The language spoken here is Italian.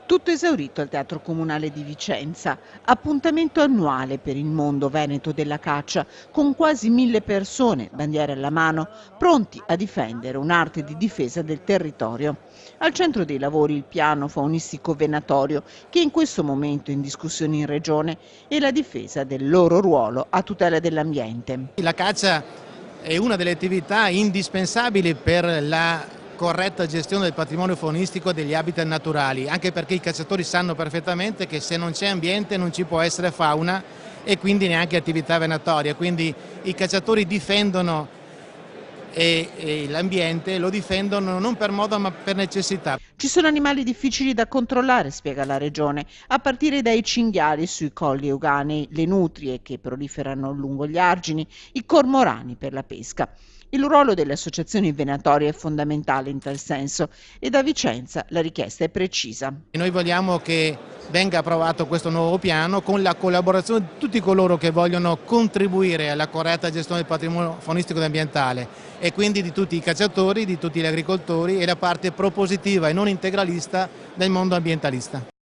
Tutto esaurito al Teatro Comunale di Vicenza, appuntamento annuale per il mondo veneto della caccia, con quasi 1000 persone, bandiere alla mano, pronti a difendere un'arte di difesa del territorio. Al centro dei lavori il piano faunistico venatorio, che in questo momento è in discussione in Regione, e la difesa del loro ruolo a tutela dell'ambiente. La caccia è una delle attività indispensabili per la corretta gestione del patrimonio faunistico e degli habitat naturali, anche perché i cacciatori sanno perfettamente che se non c'è ambiente non ci può essere fauna e quindi neanche attività venatoria. Quindi i cacciatori difendono l'ambiente, lo difendono non per moda ma per necessità. Ci sono animali difficili da controllare, spiega la Regione, a partire dai cinghiali sui colli euganei, le nutrie che proliferano lungo gli argini, i cormorani per la pesca. Il ruolo delle associazioni venatorie è fondamentale in tal senso e da Vicenza la richiesta è precisa. Noi vogliamo che venga approvato questo nuovo piano con la collaborazione di tutti coloro che vogliono contribuire alla corretta gestione del patrimonio faunistico ed ambientale e quindi di tutti i cacciatori, di tutti gli agricoltori e la parte propositiva e non integralista del mondo ambientalista.